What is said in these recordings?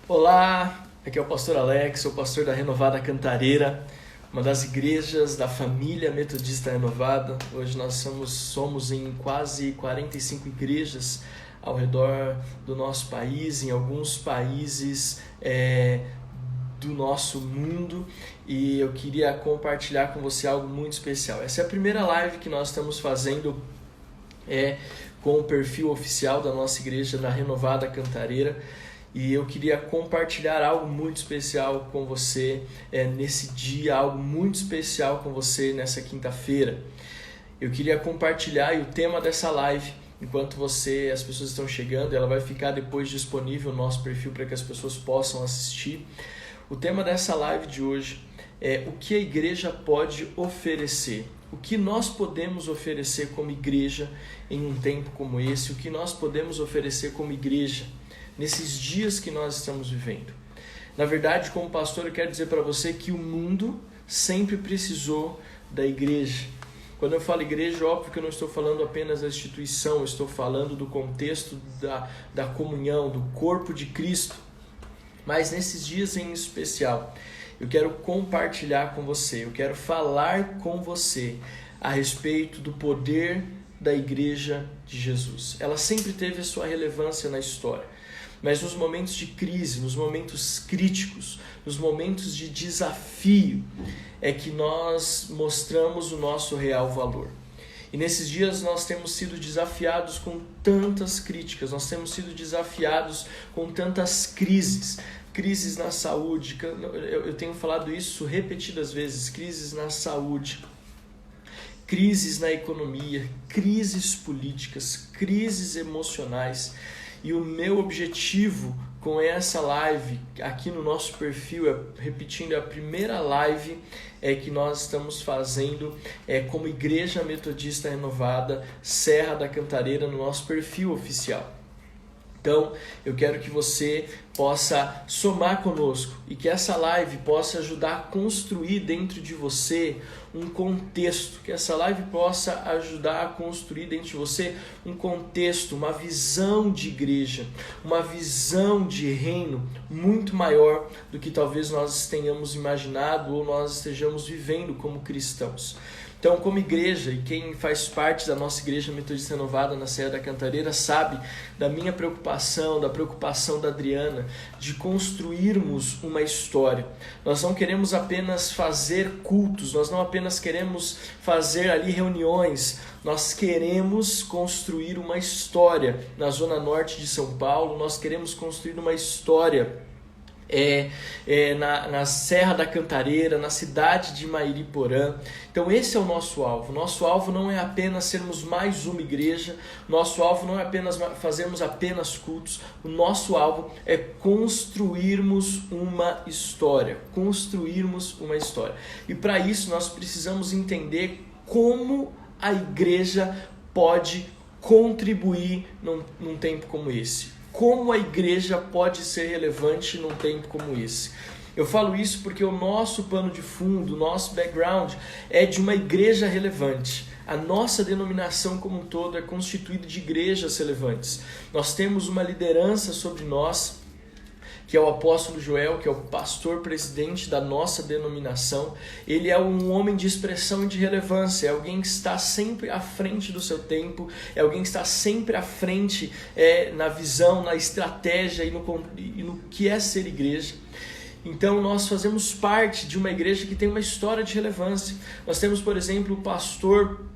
Olá, aqui é o pastor Alex, sou pastor da Renovada Cantareira, uma das igrejas da família metodista renovada. Hoje nós somos em quase 45 igrejas ao redor do nosso país, em alguns países do nosso mundo, e eu queria compartilhar com você algo muito especial. Essa é a primeira live que nós estamos fazendo com o perfil oficial da nossa igreja na Renovada Cantareira. E eu queria compartilhar algo muito especial com você nesse dia, algo muito especial com você nessa quinta-feira. Eu queria compartilhar, e o tema dessa live, enquanto as pessoas estão chegando, ela vai ficar depois disponível no nosso perfil para que as pessoas possam assistir. O tema dessa live de hoje é o que a igreja pode oferecer. O que nós podemos oferecer como igreja em um tempo como esse, o que nós podemos oferecer como igreja nesses dias que nós estamos vivendo. Na verdade, como pastor, eu quero dizer para você que o mundo sempre precisou da igreja. Quando eu falo igreja, óbvio que eu não estou falando apenas da instituição, eu estou falando do contexto da comunhão, do corpo de Cristo. Mas nesses dias em especial, eu quero compartilhar com você, eu quero falar com você a respeito do poder da igreja de Jesus. Ela sempre teve a sua relevância na história. Mas nos momentos de crise, nos momentos críticos, nos momentos de desafio, é que nós mostramos o nosso real valor. E nesses dias nós temos sido desafiados com tantas críticas, nós temos sido desafiados com tantas crises. Crises na saúde, eu tenho falado isso repetidas vezes, crises na saúde, crises na economia, crises políticas, crises emocionais. E o meu objetivo com essa live aqui no nosso perfil, repetindo, a primeira live que nós estamos fazendo como Igreja Metodista Renovada Serra da Cantareira no nosso perfil oficial. Então, eu quero que você possa somar conosco e que essa live possa ajudar a construir dentro de você um contexto, que essa live possa ajudar a construir dentro de você um contexto, uma visão de igreja, uma visão de reino muito maior do que talvez nós tenhamos imaginado ou nós estejamos vivendo como cristãos. Então, como igreja, e quem faz parte da nossa Igreja Metodista Renovada na Serra da Cantareira sabe da minha preocupação, da preocupação da Adriana, de construirmos uma história. Nós não queremos apenas fazer cultos, nós não apenas queremos fazer ali reuniões, nós queremos construir uma história na Zona Norte de São Paulo, nós queremos construir uma história na Serra da Cantareira, na cidade de Mairiporã. Então esse é o nosso alvo. Nosso alvo não é apenas sermos mais uma igreja, nosso alvo não é apenas fazermos apenas cultos, o nosso alvo é construirmos uma história, E para isso nós precisamos entender como a igreja pode contribuir num tempo como esse. Como a igreja pode ser relevante num tempo como esse? Eu falo isso porque o nosso pano de fundo, o nosso background é de uma igreja relevante. A nossa denominação como um todo é constituída de igrejas relevantes. Nós temos uma liderança sobre nós, que é o apóstolo Joel, que é o pastor presidente da nossa denominação. Ele é um homem de expressão e de relevância, é alguém que está sempre à frente do seu tempo, é alguém que está sempre à frente na visão, na estratégia e no que é ser igreja. Então nós fazemos parte de uma igreja que tem uma história de relevância. Nós temos, por exemplo, o pastor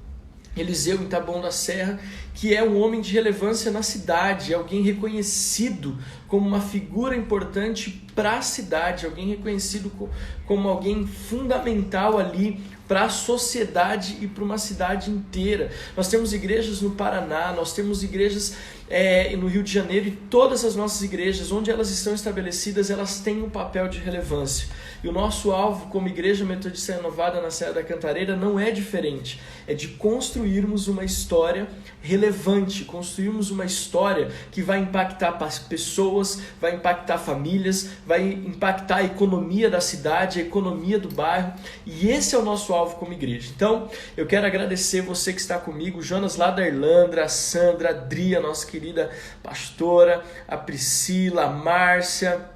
Eliseu em Taboão da Serra, que é um homem de relevância na cidade, alguém reconhecido como uma figura importante para a cidade, alguém reconhecido como alguém fundamental ali para a sociedade e para uma cidade inteira. Nós temos igrejas no Paraná, nós temos igrejas no Rio de Janeiro, e todas as nossas igrejas, onde elas estão estabelecidas, elas têm um papel de relevância. E o nosso alvo como Igreja Metodista Renovada na Serra da Cantareira não é diferente, é de construirmos uma história relevante, construirmos uma história que vai impactar pessoas, vai impactar famílias, vai impactar a economia da cidade, a economia do bairro, e esse é o nosso alvo como igreja. Então, eu quero agradecer você que está comigo, o Jonas lá da Irlanda, a Sandra, a Adria, nossa querida pastora, a Priscila, a Márcia,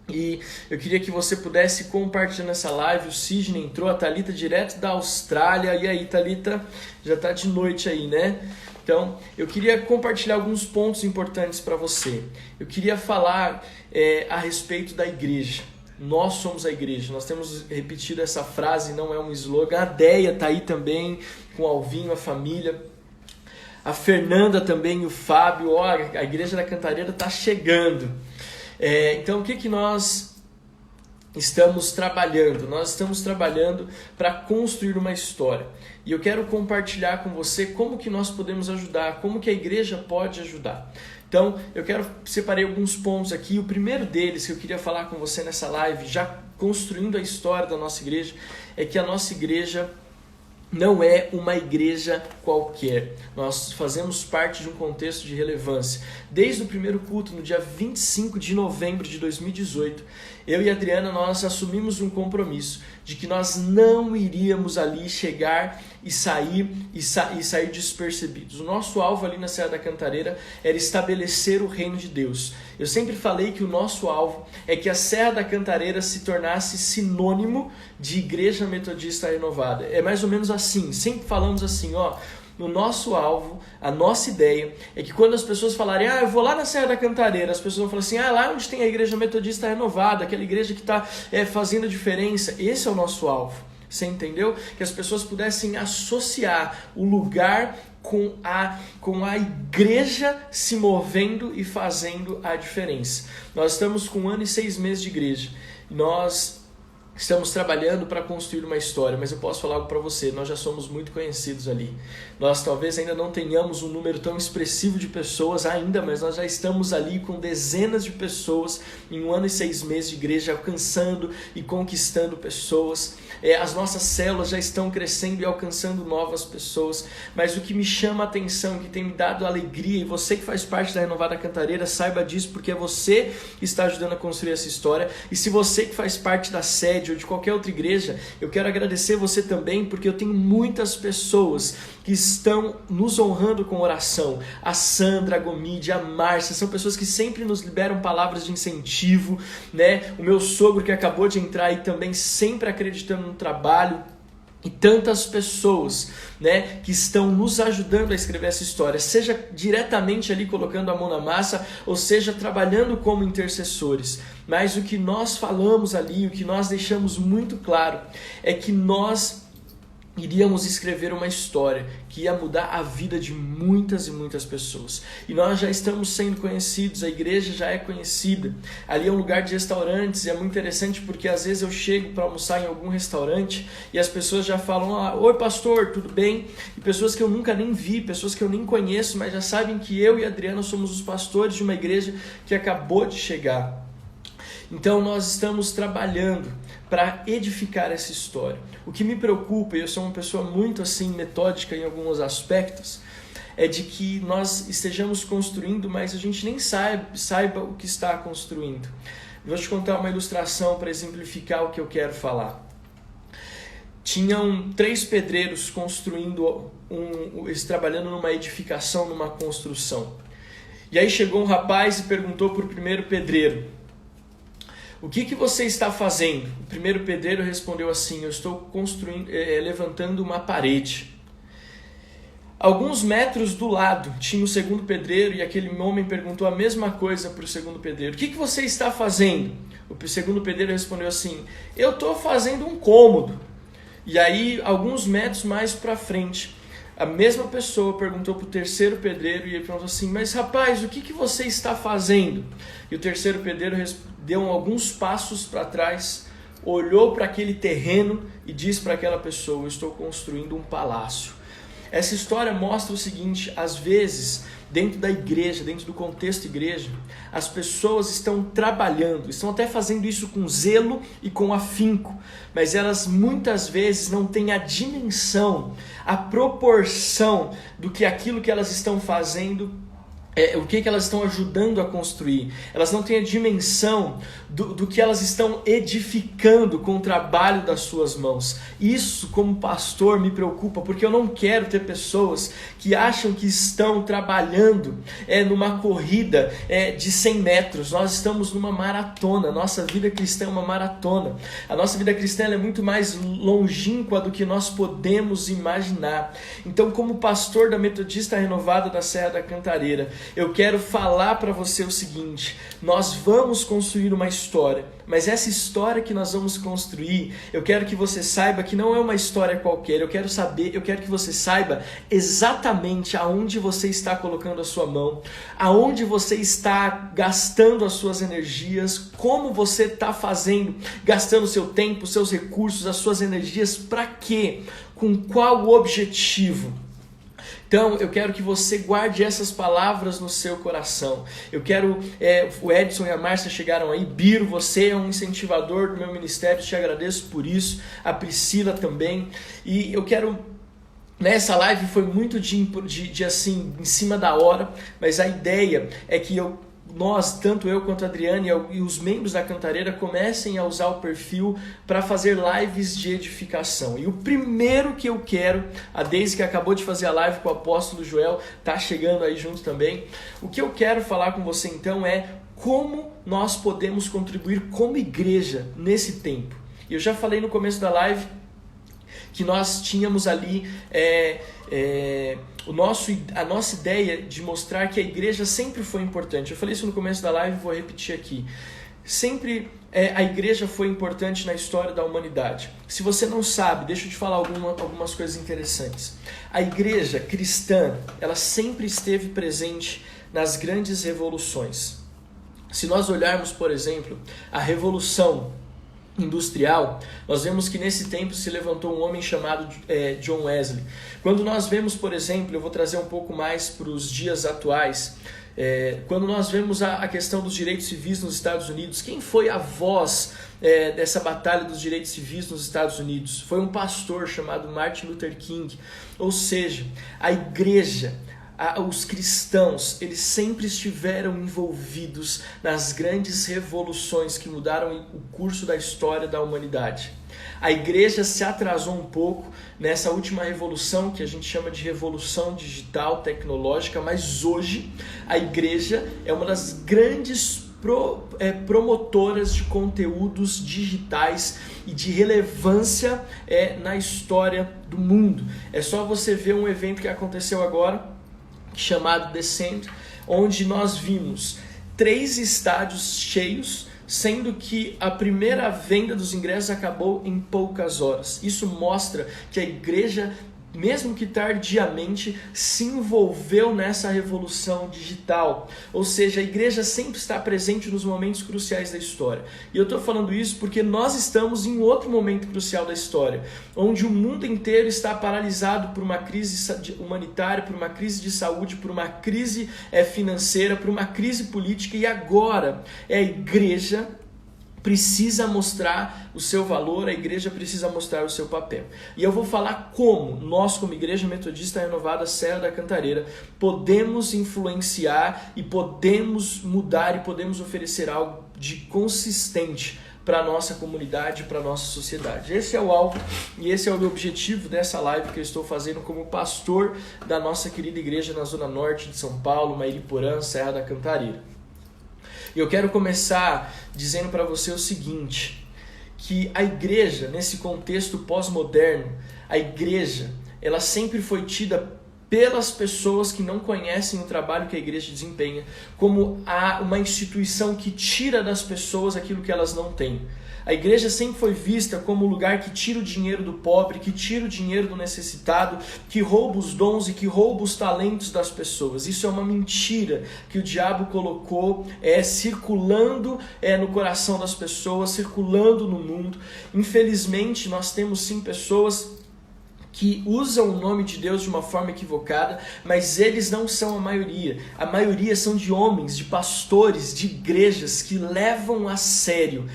E eu queria que você pudesse compartilhar nessa live. O Sidney entrou, a Thalita direto da Austrália. E aí, Thalita, já está de noite aí, né? Então, eu queria compartilhar alguns pontos importantes para você. Eu queria falar a respeito da igreja. Nós somos a igreja. Nós temos repetido essa frase, não é um slogan. A Deia está aí também, com o Alvinho, a família. A Fernanda também, o Fábio. Ó, a igreja da Cantareira está chegando. Então, o que nós estamos trabalhando? Nós estamos trabalhando para construir uma história. E eu quero compartilhar com você como que nós podemos ajudar, como que a igreja pode ajudar. Então, eu separei alguns pontos aqui. O primeiro deles que eu queria falar com você nessa live, já construindo a história da nossa igreja, é que a nossa igreja não é uma igreja qualquer. Nós fazemos parte de um contexto de relevância. Desde o primeiro culto, no dia 25 de novembro de 2018, eu e a Adriana, nós assumimos um compromisso de que nós não iríamos ali chegar e sair despercebidos. O nosso alvo ali na Serra da Cantareira era estabelecer o reino de Deus. Eu sempre falei que o nosso alvo é que a Serra da Cantareira se tornasse sinônimo de Igreja Metodista Renovada. É mais ou menos assim, sempre falamos assim, ó. O nosso alvo, a nossa ideia é que quando as pessoas falarem, eu vou lá na Serra da Cantareira, as pessoas vão falar assim, lá onde tem a Igreja Metodista Renovada, aquela igreja que está fazendo a diferença. Esse é o nosso alvo, você entendeu? Que as pessoas pudessem associar o lugar com a igreja se movendo e fazendo a diferença. Nós estamos com 1 ano e 6 meses de igreja. Nós estamos trabalhando para construir uma história, mas eu posso falar algo para você, nós já somos muito conhecidos ali. Nós talvez ainda não tenhamos um número tão expressivo de pessoas ainda, mas nós já estamos ali com dezenas de pessoas em 1 ano e 6 meses de igreja, alcançando e conquistando pessoas. As nossas células já estão crescendo e alcançando novas pessoas, mas o que me chama a atenção, que tem me dado alegria, e você que faz parte da Renovada Cantareira, saiba disso, porque é você que está ajudando a construir essa história. E se você que faz parte da sede ou de qualquer outra igreja, eu quero agradecer você também, porque eu tenho muitas pessoas que estão nos honrando com oração. A Sandra, a Gomide, a Márcia, são pessoas que sempre nos liberam palavras de incentivo, né? O meu sogro que acabou de entrar aí também sempre acreditando no trabalho. E tantas pessoas, né, que estão nos ajudando a escrever essa história, seja diretamente ali colocando a mão na massa, ou seja trabalhando como intercessores. Mas o que nós falamos ali, o que nós deixamos muito claro, é que nós iríamos escrever uma história que ia mudar a vida de muitas e muitas pessoas. E nós já estamos sendo conhecidos, a igreja já é conhecida. Ali é um lugar de restaurantes e é muito interessante porque às vezes eu chego para almoçar em algum restaurante e as pessoas já falam, oi pastor, tudo bem? E pessoas que eu nunca nem vi, pessoas que eu nem conheço, mas já sabem que eu e a Adriana somos os pastores de uma igreja que acabou de chegar. Então nós estamos trabalhando para edificar essa história. O que me preocupa, e eu sou uma pessoa muito assim metódica em alguns aspectos, é de que nós estejamos construindo, mas a gente nem saiba o que está construindo. Vou te contar uma ilustração para exemplificar o que eu quero falar. Tinham 3 pedreiros eles trabalhando numa edificação, numa construção. E aí chegou um rapaz e perguntou para o primeiro pedreiro, o que você está fazendo? O primeiro pedreiro respondeu assim, eu estou levantando uma parede. Alguns metros do lado tinha o segundo pedreiro e aquele homem perguntou a mesma coisa para o segundo pedreiro. O que você está fazendo? O segundo pedreiro respondeu assim, eu estou fazendo um cômodo. E aí, alguns metros mais para frente, a mesma pessoa perguntou para o terceiro pedreiro e ele perguntou assim, mas rapaz, o que você está fazendo? E o terceiro pedreiro deu alguns passos para trás, olhou para aquele terreno e disse para aquela pessoa, eu estou construindo um palácio. Essa história mostra o seguinte, às vezes, dentro da igreja, dentro do contexto igreja, as pessoas estão trabalhando, estão até fazendo isso com zelo e com afinco, mas elas muitas vezes não têm a dimensão, a proporção do que aquilo que elas estão fazendo o que elas estão ajudando a construir. Elas não têm a dimensão do que elas estão edificando com o trabalho das suas mãos. Isso, como pastor, me preocupa, porque eu não quero ter pessoas que acham que estão trabalhando numa corrida de 100 metros. Nós estamos numa maratona. Nossa vida cristã é uma maratona. A nossa vida cristã é muito mais longínqua do que nós podemos imaginar. Então, como pastor da Metodista Renovada da Serra da Cantareira, eu quero falar para você o seguinte: nós vamos construir uma história, mas essa história que nós vamos construir, eu quero que você saiba que não é uma história qualquer. Eu quero que você saiba exatamente aonde você está colocando a sua mão, aonde você está gastando as suas energias, como você está fazendo, gastando seu tempo, seus recursos, as suas energias, para quê? Com qual objetivo? Então, eu quero que você guarde essas palavras no seu coração. Eu quero, o Edson e a Márcia chegaram aí. Biro, você é um incentivador do meu ministério, te agradeço por isso. A Priscila também. E eu quero... Nessa live foi muito de assim, em cima da hora, mas a ideia é que nós, tanto eu quanto a Adriane e os membros da Cantareira, comecem a usar o perfil para fazer lives de edificação. E o primeiro que eu quero, a Deise, que acabou de fazer a live com o apóstolo Joel, está chegando aí junto também. O que eu quero falar com você então é como nós podemos contribuir como igreja nesse tempo. Eu já falei no começo da live que nós tínhamos ali a nossa ideia de mostrar que a igreja sempre foi importante. Eu falei isso no começo da live e vou repetir aqui. Sempre a igreja foi importante na história da humanidade. Se você não sabe, deixa eu te falar algumas coisas interessantes. A igreja cristã, ela sempre esteve presente nas grandes revoluções. Se nós olharmos, por exemplo, a Revolução Industrial, nós vemos que nesse tempo se levantou um homem chamado John Wesley. Quando nós vemos, por exemplo, eu vou trazer um pouco mais para os dias atuais, quando nós vemos a questão dos direitos civis nos Estados Unidos, quem foi a voz dessa batalha dos direitos civis nos Estados Unidos? Foi um pastor chamado Martin Luther King. Ou seja, a igreja, os cristãos, eles sempre estiveram envolvidos nas grandes revoluções que mudaram o curso da história da humanidade. A igreja se atrasou um pouco nessa última revolução, que a gente chama de revolução digital, tecnológica, mas hoje a igreja é uma das grandes promotoras de conteúdos digitais e de relevância na história do mundo. É só você ver um evento que aconteceu agora, chamado Descent, onde nós vimos 3 estádios cheios, sendo que a primeira venda dos ingressos acabou em poucas horas. Isso mostra que a igreja, mesmo que tardiamente, se envolveu nessa revolução digital. Ou seja, a igreja sempre está presente nos momentos cruciais da história. E eu estou falando isso porque nós estamos em outro momento crucial da história, onde o mundo inteiro está paralisado por uma crise humanitária, por uma crise de saúde, por uma crise financeira, por uma crise política, e agora a igreja precisa mostrar o seu valor, a igreja precisa mostrar o seu papel. E eu vou falar como nós, como Igreja Metodista Renovada Serra da Cantareira, podemos influenciar e podemos mudar e podemos oferecer algo de consistente para a nossa comunidade, para a nossa sociedade. Esse é o alvo e esse é o objetivo dessa live que eu estou fazendo como pastor da nossa querida igreja na Zona Norte de São Paulo, Mairiporã, Serra da Cantareira. E eu quero começar dizendo para você o seguinte, que a igreja, nesse contexto pós-moderno, a igreja, ela sempre foi tida pelas pessoas que não conhecem o trabalho que a igreja desempenha como uma instituição que tira das pessoas aquilo que elas não têm. A igreja sempre foi vista como o lugar que tira o dinheiro do pobre, que tira o dinheiro do necessitado, que rouba os dons e que rouba os talentos das pessoas. Isso é uma mentira que o diabo colocou circulando no coração das pessoas, circulando no mundo. Infelizmente, nós temos sim pessoas que usam o nome de Deus de uma forma equivocada, mas eles não são a maioria. A maioria são de homens, de pastores, de igrejas que levam a sério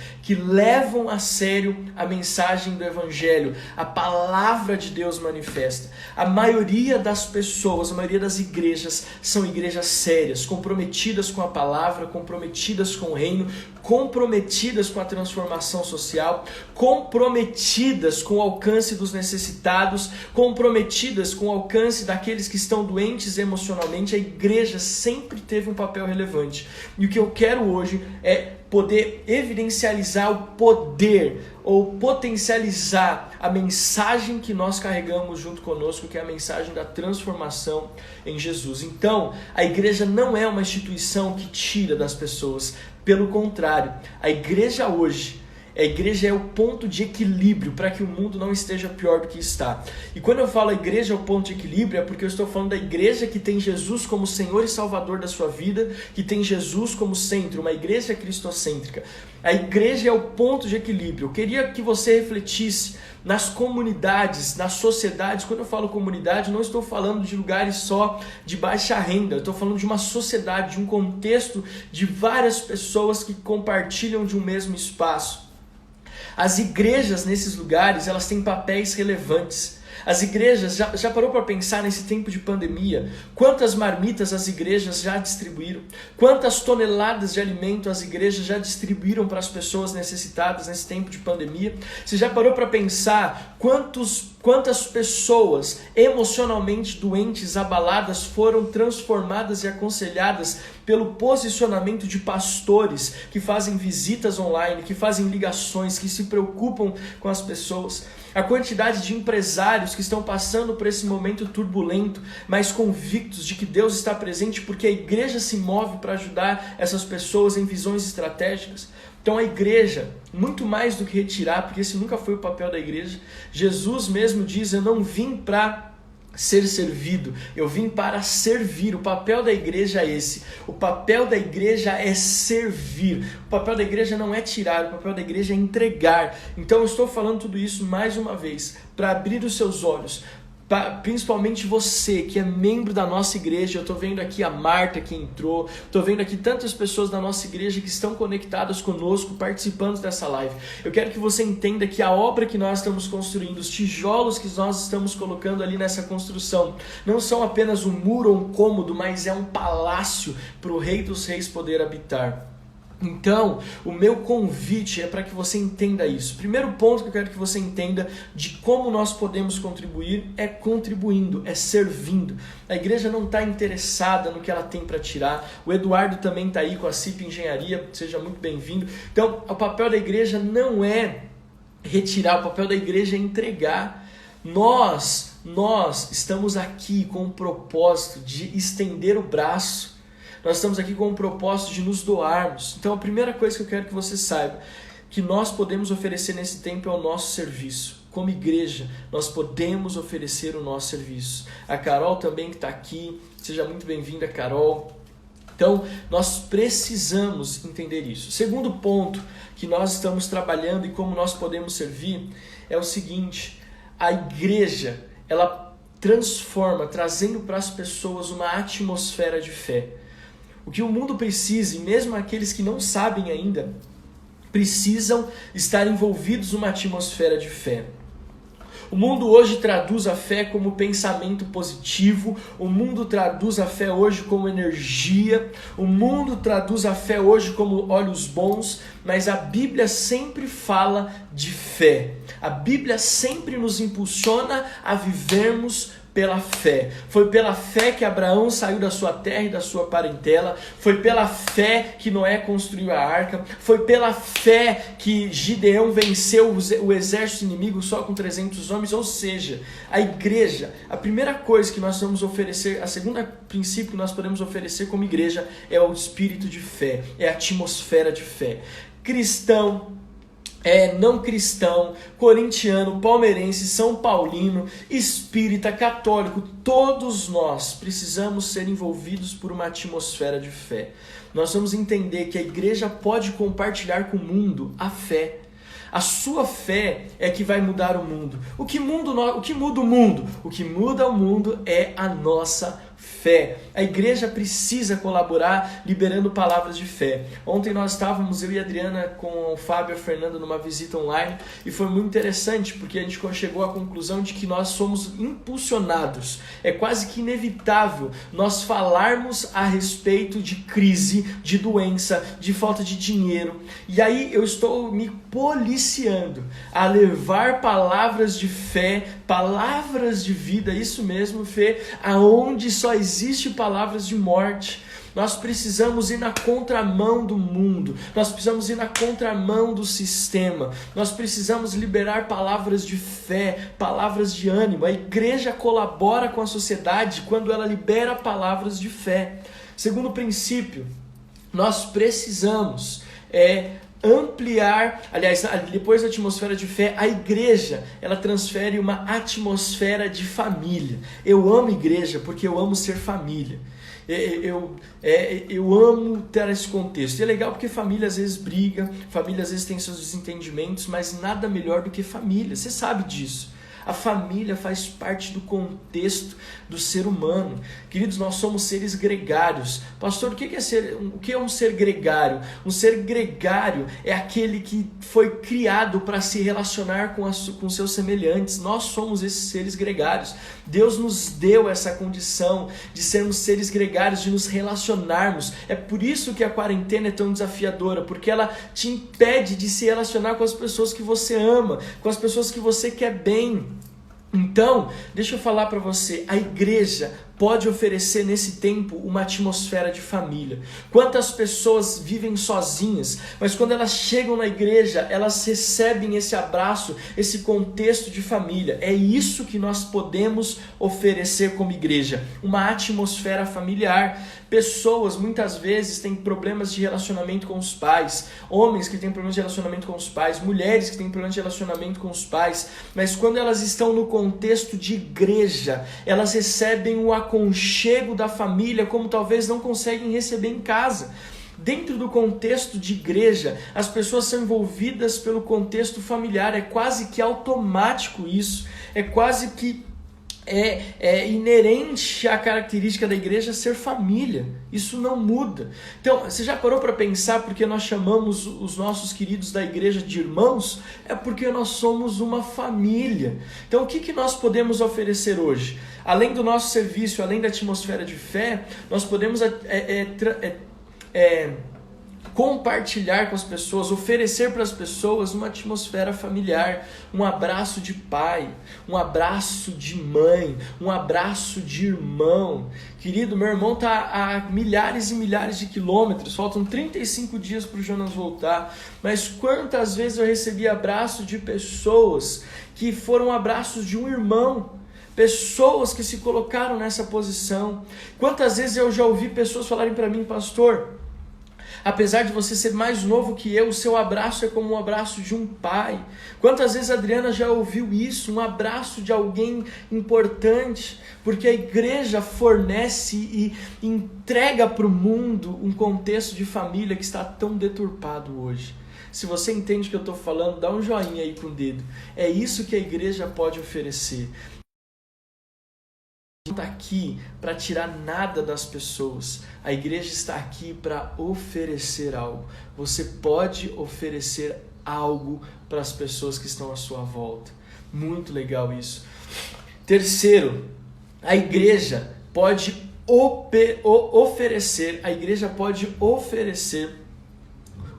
a mensagem do Evangelho, a palavra de Deus manifesta. A maioria das pessoas, a maioria das igrejas são igrejas sérias, comprometidas com a palavra, comprometidas com o reino, comprometidas com a transformação social, comprometidas com o alcance dos necessitados, comprometidas com o alcance daqueles que estão doentes emocionalmente. A igreja sempre teve um papel relevante. E o que eu quero hoje é poder evidencializar o poder ou potencializar a mensagem que nós carregamos junto conosco, que é a mensagem da transformação em Jesus. Então, a igreja não é uma instituição que tira das pessoas. Pelo contrário, a igreja hoje, a igreja é o ponto de equilíbrio para que o mundo não esteja pior do que está. E quando eu falo a igreja é o ponto de equilíbrio, é porque eu estou falando da igreja que tem Jesus como Senhor e Salvador da sua vida, que tem Jesus como centro, uma igreja cristocêntrica. A igreja é o ponto de equilíbrio. Eu queria que você refletisse nas comunidades, nas sociedades. Quando eu falo comunidade, não estou falando de lugares só de baixa renda. Eu estou falando de uma sociedade, de um contexto de várias pessoas que compartilham de um mesmo espaço. As igrejas nesses lugares, elas têm papéis relevantes. As igrejas, já parou para pensar nesse tempo de pandemia? Quantas marmitas as igrejas já distribuíram? Quantas toneladas de alimento as igrejas já distribuíram para as pessoas necessitadas nesse tempo de pandemia? Você já parou para pensar quantas pessoas emocionalmente doentes, abaladas, foram transformadas e aconselhadas pelo posicionamento de pastores que fazem visitas online, que fazem ligações, que se preocupam com as pessoas? A quantidade de empresários que estão passando por esse momento turbulento, mas convictos de que Deus está presente porque a igreja se move para ajudar essas pessoas em visões estratégicas. Então a igreja, muito mais do que retirar, porque esse nunca foi o papel da igreja, Jesus mesmo diz: eu não vim para ser servido, eu vim para servir. O papel da igreja é esse. O papel da igreja é servir. O papel da igreja não é tirar, o papel da igreja é entregar. Então eu estou falando tudo isso mais uma vez para abrir os seus olhos, principalmente você que é membro da nossa igreja. Eu estou vendo aqui a Marta que entrou, estou vendo aqui tantas pessoas da nossa igreja que estão conectadas conosco, participando dessa live. Eu quero que você entenda que a obra que nós estamos construindo, os tijolos que nós estamos colocando ali nessa construção, não são apenas um muro ou um cômodo, mas é um palácio para o Rei dos Reis poder habitar. Então, o meu convite é para que você entenda isso. Primeiro ponto que eu quero que você entenda de como nós podemos contribuir é contribuindo, é servindo. A igreja não está interessada no que ela tem para tirar. O Eduardo também está aí com a CIP Engenharia, seja muito bem-vindo. Então, o papel da igreja não é retirar, o papel da igreja é entregar. Nós estamos aqui com o propósito de estender o braço. Nós estamos aqui com o propósito de nos doarmos. Então a primeira coisa que eu quero que você saiba, que nós podemos oferecer nesse tempo é o nosso serviço. Como igreja, nós podemos oferecer o nosso serviço. A Carol também que está aqui, seja muito bem-vinda, Carol. Então, nós precisamos entender isso. Segundo ponto que nós estamos trabalhando e como nós podemos servir é o seguinte: a igreja, ela transforma, trazendo para as pessoas uma atmosfera de fé. O que o mundo precisa, e mesmo aqueles que não sabem ainda, precisam estar envolvidos numa atmosfera de fé. O mundo hoje traduz a fé como pensamento positivo, o mundo traduz a fé hoje como energia, o mundo traduz a fé hoje como olhos bons, mas a Bíblia sempre fala de fé. A Bíblia sempre nos impulsiona a vivermos pela fé. Foi pela fé que Abraão saiu da sua terra e da sua parentela. Foi pela fé que Noé construiu a arca. Foi pela fé que Gideão venceu o exército inimigo só com 300 homens. Ou seja, a igreja, a primeira coisa que nós vamos oferecer, a segunda princípio que nós podemos oferecer como igreja é o espírito de fé, é a atmosfera de fé. Cristão, não cristão, corintiano, palmeirense, são paulino, espírita, católico, todos nós precisamos ser envolvidos por uma atmosfera de fé. Nós vamos entender que a igreja pode compartilhar com o mundo a fé. A sua fé é que vai mudar o mundo. O que muda o mundo? O que muda o mundo é a nossa fé. A igreja precisa colaborar liberando palavras de fé. Ontem nós estávamos, eu e a Adriana, com o Fábio e a Fernanda numa visita online e foi muito interessante porque a gente chegou à conclusão de que nós somos impulsionados. É quase que inevitável nós falarmos a respeito de crise, de doença, de falta de dinheiro. E aí eu estou me policiando a levar palavras de fé, palavras de vida, isso mesmo, Fê, aonde só existe palavras de morte. Nós precisamos ir na contramão do mundo, nós precisamos ir na contramão do sistema, nós precisamos liberar palavras de fé, palavras de ânimo. A igreja colabora com a sociedade quando ela libera palavras de fé. Segundo princípio, nós precisamos ampliar, aliás, depois da atmosfera de fé, a igreja, ela transfere uma atmosfera de família. Eu amo igreja porque eu amo ser família. Eu amo ter esse contexto. E é legal porque família às vezes briga, família às vezes tem seus desentendimentos, mas nada melhor do que família. Você sabe disso. A família faz parte do contexto do ser humano. Queridos, nós somos seres gregários. Pastor, o que é um ser gregário? Um ser gregário é aquele que foi criado para se relacionar com seus semelhantes. Nós somos esses seres gregários. Deus nos deu essa condição de sermos seres gregários, de nos relacionarmos. É por isso que a quarentena é tão desafiadora, porque ela te impede de se relacionar com as pessoas que você ama, com as pessoas que você quer bem. Então, deixa eu falar para você, a igreja pode oferecer nesse tempo uma atmosfera de família. Quantas pessoas vivem sozinhas, mas quando elas chegam na igreja, elas recebem esse abraço, esse contexto de família. É isso que nós podemos oferecer como igreja, uma atmosfera familiar. Pessoas muitas vezes têm problemas de relacionamento com os pais, homens que têm problemas de relacionamento com os pais, mulheres que têm problemas de relacionamento com os pais, mas quando elas estão no contexto de igreja, elas recebem o aconchego da família como talvez não conseguem receber em casa. Dentro do contexto de igreja, as pessoas são envolvidas pelo contexto familiar, é quase que automático isso, é quase que inerente à característica da igreja ser família. Isso não muda. Então, você já parou para pensar porque nós chamamos os nossos queridos da igreja de irmãos? É porque nós somos uma família. Então, o que nós podemos oferecer hoje? Além do nosso serviço, além da atmosfera de fé, nós podemos compartilhar com as pessoas, oferecer para as pessoas uma atmosfera familiar, um abraço de pai, um abraço de mãe, um abraço de irmão. Querido, meu irmão está a milhares e milhares de quilômetros, faltam 35 dias para o Jonas voltar, mas quantas vezes eu recebi abraço de pessoas que foram abraços de um irmão, pessoas que se colocaram nessa posição. Quantas vezes eu já ouvi pessoas falarem para mim, pastor, apesar de você ser mais novo que eu, o seu abraço é como um abraço de um pai. Quantas vezes a Adriana já ouviu isso? Um abraço de alguém importante, porque a igreja fornece e entrega para o mundo um contexto de família que está tão deturpado hoje. Se você entende o que eu estou falando, dá um joinha aí com o dedo. É isso que a igreja pode oferecer. Não está aqui para tirar nada das pessoas. A igreja está aqui para oferecer algo. Você pode oferecer algo para as pessoas que estão à sua volta. Muito legal isso. Terceiro, a igreja pode oferecer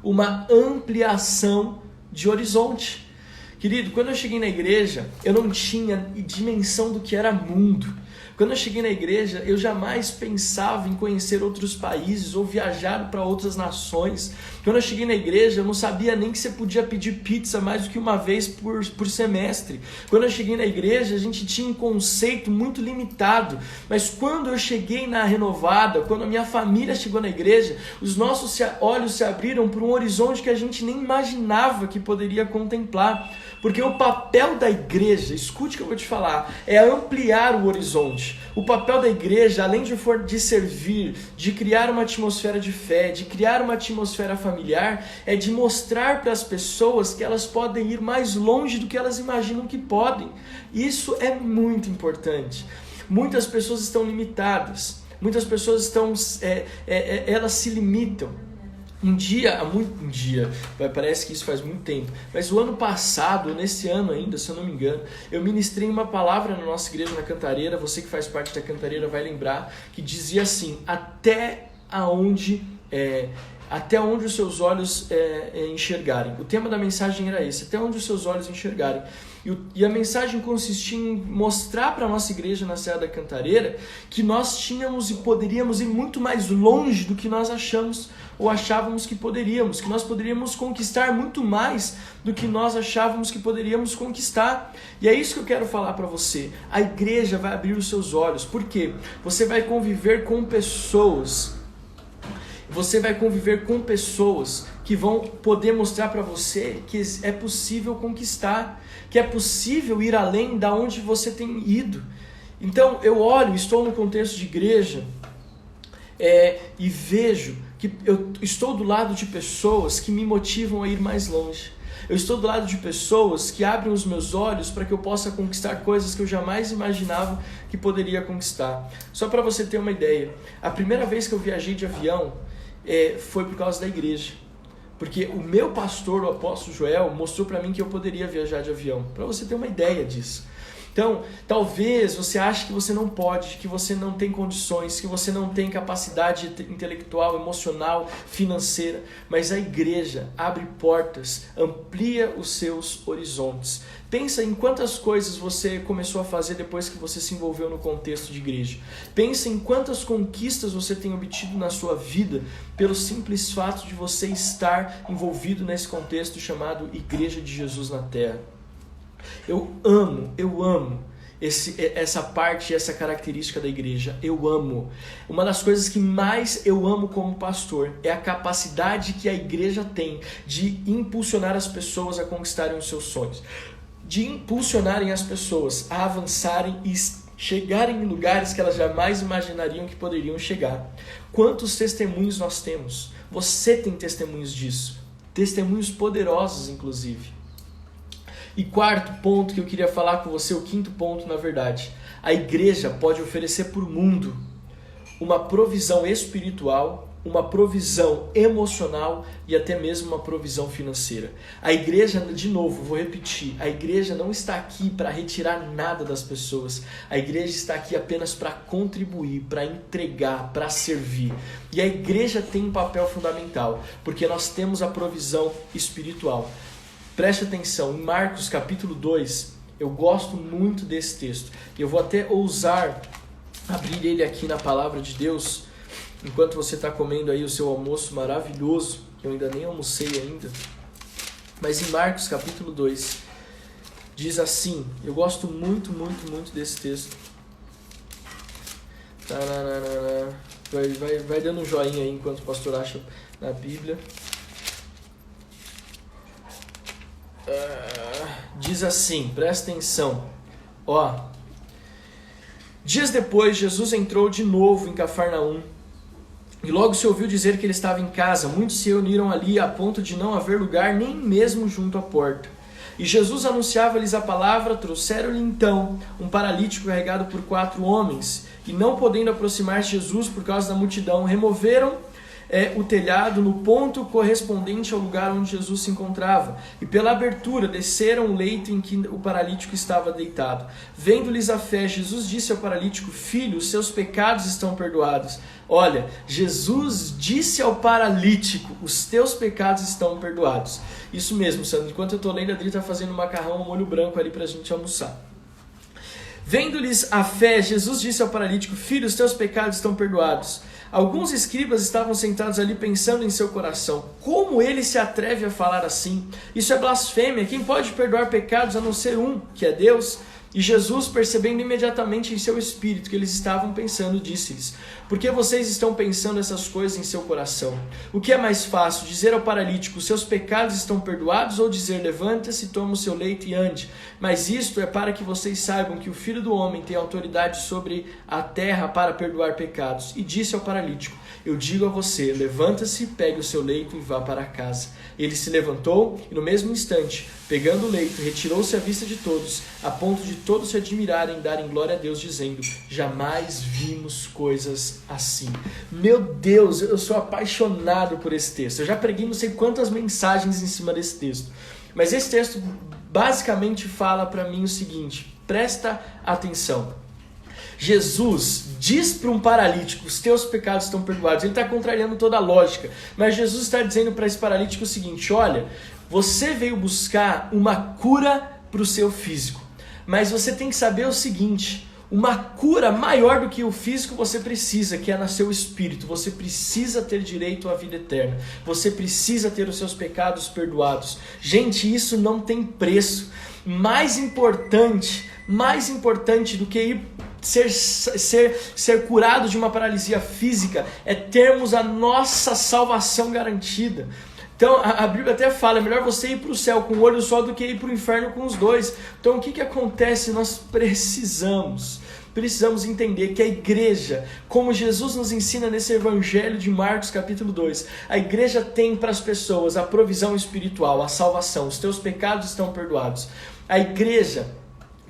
uma ampliação de horizonte. Querido, quando eu cheguei na igreja, eu não tinha dimensão do que era mundo. Quando eu cheguei na igreja, eu jamais pensava em conhecer outros países ou viajar para outras nações. Quando eu cheguei na igreja, eu não sabia nem que você podia pedir pizza mais do que uma vez por semestre. Quando eu cheguei na igreja, a gente tinha um conceito muito limitado. Mas quando eu cheguei na Renovada, quando a minha família chegou na igreja, os nossos olhos se abriram para um horizonte que a gente nem imaginava que poderia contemplar. Porque o papel da igreja, escute o que eu vou te falar, é ampliar o horizonte. longe. O papel da igreja, além de servir, de criar uma atmosfera de fé, de criar uma atmosfera familiar, é de mostrar para as pessoas que elas podem ir mais longe do que elas imaginam que podem. Isso é muito importante. Muitas pessoas estão limitadas, muitas pessoas elas se limitam. Parece que isso faz muito tempo, mas o ano passado, nesse ano ainda, se eu não me engano, eu ministrei uma palavra na nossa igreja na Cantareira. Você que faz parte da Cantareira vai lembrar, que dizia assim: até onde os seus olhos enxergarem. O tema da mensagem era esse: até onde os seus olhos enxergarem. E a mensagem consistia em mostrar para a nossa igreja na Serra da Cantareira que nós tínhamos e poderíamos ir muito mais longe do que nós achávamos que poderíamos, que nós poderíamos conquistar muito mais do que nós achávamos que poderíamos conquistar. E é isso que eu quero falar para você. A igreja vai abrir os seus olhos. Por quê? Você vai conviver com pessoas. Você vai conviver com pessoas que vão poder mostrar para você que é possível conquistar, que é possível ir além da onde você tem ido. Então eu estou no contexto de igreja e vejo que eu estou do lado de pessoas que me motivam a ir mais longe. Eu estou do lado de pessoas que abrem os meus olhos para que eu possa conquistar coisas que eu jamais imaginava que poderia conquistar. Só para você ter uma ideia, a primeira vez que eu viajei de avião foi por causa da igreja. Porque o meu pastor, o apóstolo Joel, mostrou para mim que eu poderia viajar de avião. Para você ter uma ideia disso. Então, talvez você ache que você não pode, que você não tem condições, que você não tem capacidade intelectual, emocional, financeira, mas a igreja abre portas, amplia os seus horizontes. Pensa em quantas coisas você começou a fazer depois que você se envolveu no contexto de igreja. Pensa em quantas conquistas você tem obtido na sua vida pelo simples fato de você estar envolvido nesse contexto chamado Igreja de Jesus na Terra. Eu amo essa parte, essa característica da igreja. Eu amo. Uma das coisas que mais eu amo como pastor é a capacidade que a igreja tem de impulsionar as pessoas a conquistarem os seus sonhos, de impulsionarem as pessoas a avançarem e chegarem em lugares que elas jamais imaginariam que poderiam chegar. Quantos testemunhos nós temos? Você tem testemunhos disso, testemunhos poderosos inclusive. E quarto ponto que eu queria falar com você, o quinto ponto na verdade, a igreja pode oferecer para o mundo uma provisão espiritual, uma provisão emocional e até mesmo uma provisão financeira. A igreja, de novo, vou repetir, a igreja não está aqui para retirar nada das pessoas. A igreja está aqui apenas para contribuir, para entregar, para servir. E a igreja tem um papel fundamental, porque nós temos a provisão espiritual. Preste atenção, em Marcos capítulo 2, eu gosto muito desse texto. Eu vou até ousar abrir ele aqui na palavra de Deus, enquanto você está comendo aí o seu almoço maravilhoso, que eu ainda nem almocei ainda. Mas em Marcos capítulo 2, diz assim, eu gosto muito desse texto. Vai dando um joinha aí enquanto o pastor acha na Bíblia. Diz assim, presta atenção. Dias depois, Jesus entrou de novo em Cafarnaum. E logo se ouviu dizer que ele estava em casa. Muitos se reuniram ali a ponto de não haver lugar nem mesmo junto à porta. E Jesus anunciava-lhes a palavra. Trouxeram-lhe então um paralítico carregado por 4 homens. E não podendo aproximar-se de Jesus por causa da multidão, removeram o telhado no ponto correspondente ao lugar onde Jesus se encontrava. E pela abertura desceram o leito em que o paralítico estava deitado. Vendo-lhes a fé, Jesus disse ao paralítico: Filho, os seus pecados estão perdoados. Olha, Jesus disse ao paralítico: os teus pecados estão perdoados. Isso mesmo, Sandro. Enquanto eu estou lendo, a Adri está fazendo macarrão ao molho branco ali para a gente almoçar. Vendo-lhes a fé, Jesus disse ao paralítico: Filho, os teus pecados estão perdoados. Alguns escribas estavam sentados ali pensando em seu coração: como ele se atreve a falar assim? Isso é blasfêmia. Quem pode perdoar pecados a não ser um, que é Deus? E Jesus, percebendo imediatamente em seu espírito que eles estavam pensando, disse-lhes: por que vocês estão pensando essas coisas em seu coração? O que é mais fácil, dizer ao paralítico: seus pecados estão perdoados, ou dizer: levanta-se, toma o seu leito e ande? Mas isto é para que vocês saibam que o Filho do Homem tem autoridade sobre a terra para perdoar pecados. E disse ao paralítico: eu digo a você, levanta-se, pegue o seu leito e vá para casa. Ele se levantou e no mesmo instante, pegando o leito, retirou-se à vista de todos, a ponto de todos se admirarem e darem glória a Deus, dizendo: jamais vimos coisas assim. Meu Deus, eu sou apaixonado por esse texto. Eu já preguei não sei quantas mensagens em cima desse texto. Mas esse texto basicamente fala para mim o seguinte, presta atenção. Jesus diz para um paralítico: os teus pecados estão perdoados. Ele está contrariando toda a lógica, mas Jesus está dizendo para esse paralítico o seguinte: olha, você veio buscar uma cura para o seu físico, mas você tem que saber o seguinte: uma cura maior do que o físico você precisa, que é nascer o espírito. Você precisa ter direito à vida eterna, você precisa ter os seus pecados perdoados. Gente, isso não tem preço. Mais importante do que ser curado de uma paralisia física é termos a nossa salvação garantida. Então a Bíblia até fala, é melhor você ir para o céu com um olho só do que ir para o inferno com os dois. Então o que acontece? Nós precisamos entender que a igreja, como Jesus nos ensina nesse evangelho de Marcos capítulo 2, a igreja tem para as pessoas a provisão espiritual, a salvação, os teus pecados estão perdoados. A igreja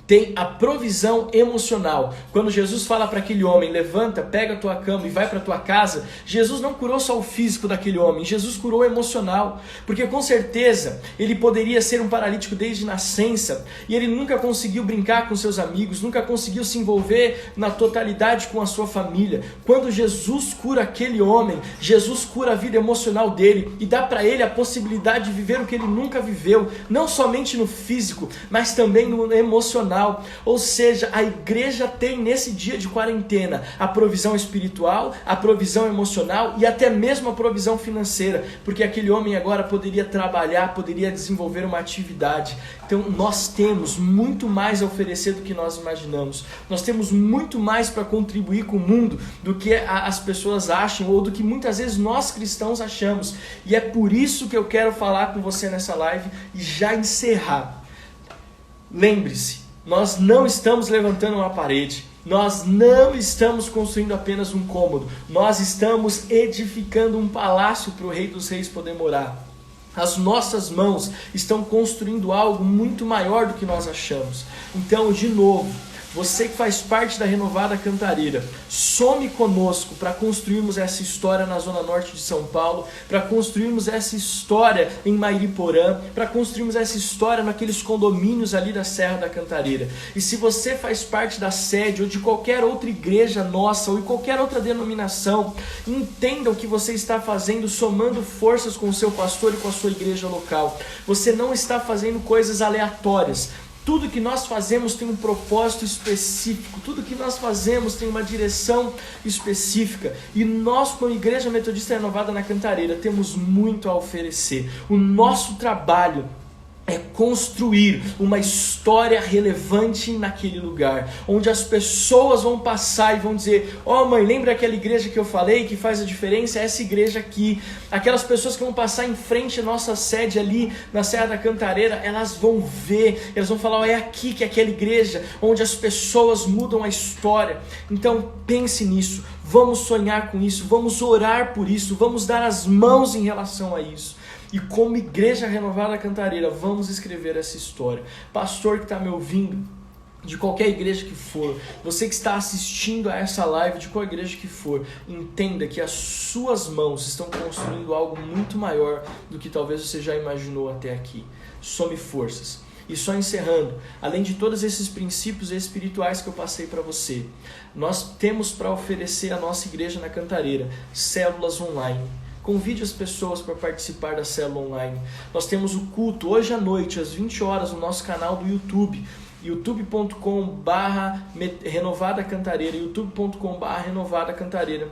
tem a provisão emocional. Quando Jesus fala para aquele homem: levanta, pega a tua cama e vai para a tua casa, Jesus não curou só o físico daquele homem, Jesus curou o emocional, porque com certeza ele poderia ser um paralítico desde nascença, e ele nunca conseguiu brincar com seus amigos, nunca conseguiu se envolver na totalidade com a sua família. Quando Jesus cura aquele homem, Jesus cura a vida emocional dele, e dá para ele a possibilidade de viver o que ele nunca viveu, não somente no físico, mas também no emocional. Ou seja, a igreja tem nesse dia de quarentena a provisão espiritual, a provisão emocional e até mesmo a provisão financeira, porque aquele homem agora poderia trabalhar, poderia desenvolver uma atividade. Então nós temos muito mais a oferecer do que nós imaginamos. Nós temos muito mais para contribuir com o mundo do que as pessoas acham, ou do que muitas vezes nós cristãos achamos. E é por isso que eu quero falar com você nessa live e já encerrar. Lembre-se, nós não estamos levantando uma parede, nós não estamos construindo apenas um cômodo, nós estamos edificando um palácio para o Rei dos Reis poder morar. As nossas mãos estão construindo algo muito maior do que nós achamos. Então, de novo, você que faz parte da Renovada Cantareira, some conosco para construirmos essa história na Zona Norte de São Paulo, para construirmos essa história em Mairiporã, para construirmos essa história naqueles condomínios ali da Serra da Cantareira. E se você faz parte da sede ou de qualquer outra igreja nossa ou de qualquer outra denominação, entenda o que você está fazendo, somando forças com o seu pastor e com a sua igreja local. Você não está fazendo coisas aleatórias. Tudo que nós fazemos tem um propósito específico, tudo que nós fazemos tem uma direção específica. E nós, como Igreja Metodista Renovada na Cantareira, temos muito a oferecer. O nosso trabalho é construir uma história relevante naquele lugar, onde as pessoas vão passar e vão dizer: ó mãe, lembra aquela igreja que eu falei que faz a diferença? Essa igreja aqui. Aquelas pessoas que vão passar em frente à nossa sede ali na Serra da Cantareira, elas vão ver, elas vão falar: ó, é aqui que é aquela igreja onde as pessoas mudam a história. Então pense nisso, vamos sonhar com isso, vamos orar por isso, vamos dar as mãos em relação a isso. E como Igreja Renovada Cantareira, vamos escrever essa história. Pastor que está me ouvindo, de qualquer igreja que for, você que está assistindo a essa live, de qual igreja que for, entenda que as suas mãos estão construindo algo muito maior do que talvez você já imaginou até aqui. Some forças. E só encerrando, além de todos esses princípios espirituais que eu passei para você, nós temos para oferecer à nossa igreja na Cantareira células online. Convide as pessoas para participar da célula online. Nós temos o culto hoje à noite, às 20 horas, no nosso canal do YouTube. youtube.com/renovada cantareira, youtube.com/renovada cantareira.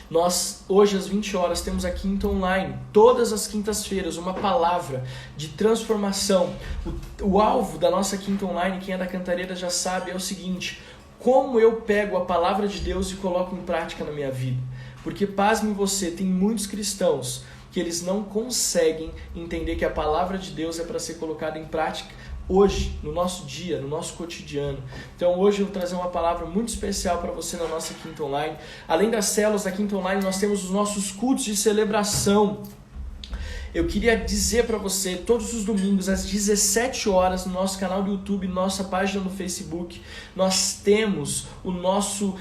Nós, hoje às 20 horas, temos a Quinta Online, todas as quintas-feiras, uma palavra de transformação. O alvo da nossa Quinta Online, quem é da Cantareira já sabe, é o seguinte: como eu pego a palavra de Deus e coloco em prática na minha vida? Porque, pasme você, tem muitos cristãos que eles não conseguem entender que a palavra de Deus é para ser colocada em prática hoje, no nosso dia, no nosso cotidiano. Então hoje eu vou trazer uma palavra muito especial para você na nossa Quinta Online. Além das células da Quinta Online, nós temos os nossos cultos de celebração. Eu queria dizer para você, todos os domingos, às 17 horas, no nosso canal do YouTube, nossa página no Facebook, nós temos o nosso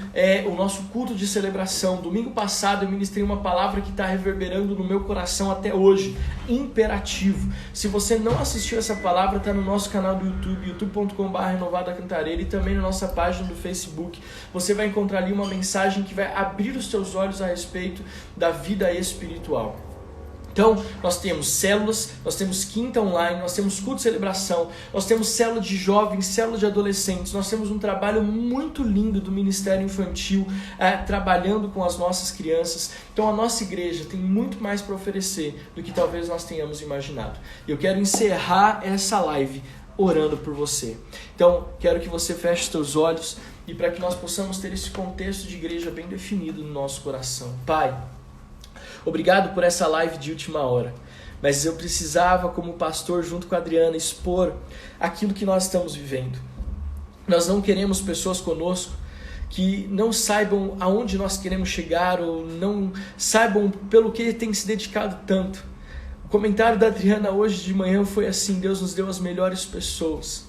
culto de celebração. Domingo passado eu ministrei uma palavra que está reverberando no meu coração até hoje, imperativo. Se você não assistiu essa palavra, está no nosso canal do YouTube, youtube.com/renovada cantareira, e também na nossa página do Facebook. Você vai encontrar ali uma mensagem que vai abrir os seus olhos a respeito da vida espiritual. Então, nós temos células, nós temos Quinta Online, nós temos culto de celebração, nós temos célula de jovens, célula de adolescentes, nós temos um trabalho muito lindo do Ministério Infantil, trabalhando com as nossas crianças. Então, a nossa igreja tem muito mais para oferecer do que talvez nós tenhamos imaginado. Eu quero encerrar essa live orando por você. Então, quero que você feche os seus olhos e para que nós possamos ter esse contexto de igreja bem definido no nosso coração. Pai, obrigado por essa live de última hora, mas eu precisava, como pastor, junto com a Adriana, expor aquilo que nós estamos vivendo. Nós não queremos pessoas conosco que não saibam aonde nós queremos chegar ou não saibam pelo que tem se dedicado tanto. O comentário da Adriana hoje de manhã foi assim: Deus nos deu as melhores pessoas.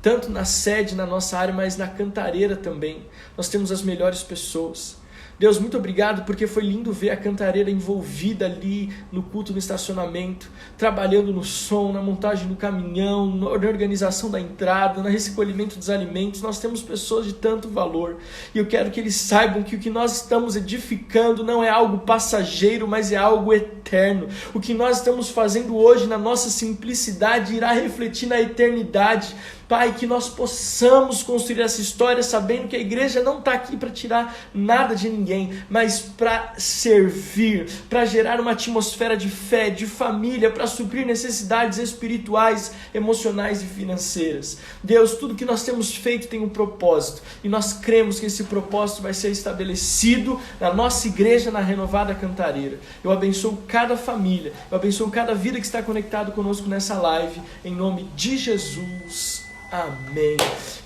Tanto na sede, na nossa área, mas na Cantareira também. Nós temos as melhores pessoas. Deus, muito obrigado, porque foi lindo ver a Cantareira envolvida ali no culto, no estacionamento, trabalhando no som, na montagem do caminhão, na organização da entrada, no recolhimento dos alimentos. Nós temos pessoas de tanto valor e eu quero que eles saibam que o que nós estamos edificando não é algo passageiro, mas é algo eterno. O que nós estamos fazendo hoje na nossa simplicidade irá refletir na eternidade. Pai, que nós possamos construir essa história sabendo que a igreja não está aqui para tirar nada de ninguém, mas para servir, para gerar uma atmosfera de fé, de família, para suprir necessidades espirituais, emocionais e financeiras. Deus, tudo que nós temos feito tem um propósito e nós cremos que esse propósito vai ser estabelecido na nossa igreja, na Renovada Cantareira. Eu abençoo cada família, eu abençoo cada vida que está conectado conosco nessa live, em nome de Jesus. Amém.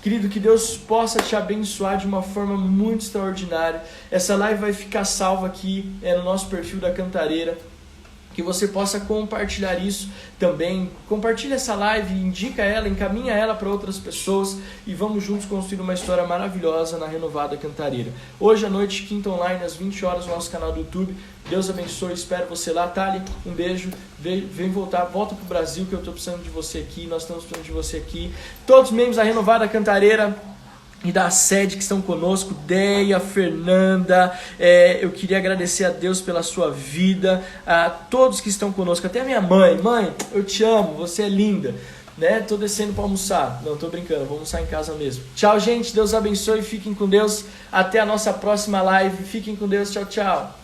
Querido, que Deus possa te abençoar de uma forma muito extraordinária. Essa live vai ficar salva aqui no nosso perfil da Cantareira. Que você possa compartilhar isso também. Compartilha essa live, indica ela, encaminha ela para outras pessoas e vamos juntos construir uma história maravilhosa na Renovada Cantareira. Hoje à noite, Quinta Online, às 20 horas, no nosso canal do YouTube. Deus abençoe, espero você lá. Thali, um beijo, vem voltar, volta pro Brasil que eu estou precisando de você aqui, nós estamos precisando de você aqui. Todos os membros da Renovada Cantareira e da sede que estão conosco, Deia, Fernanda, eu queria agradecer a Deus pela sua vida, a todos que estão conosco, até a minha mãe. Mãe, eu te amo, você é linda, né? Tô descendo para almoçar, não, tô brincando, vou almoçar em casa mesmo. Tchau, gente, Deus abençoe, fiquem com Deus, até a nossa próxima live, fiquem com Deus, tchau, tchau.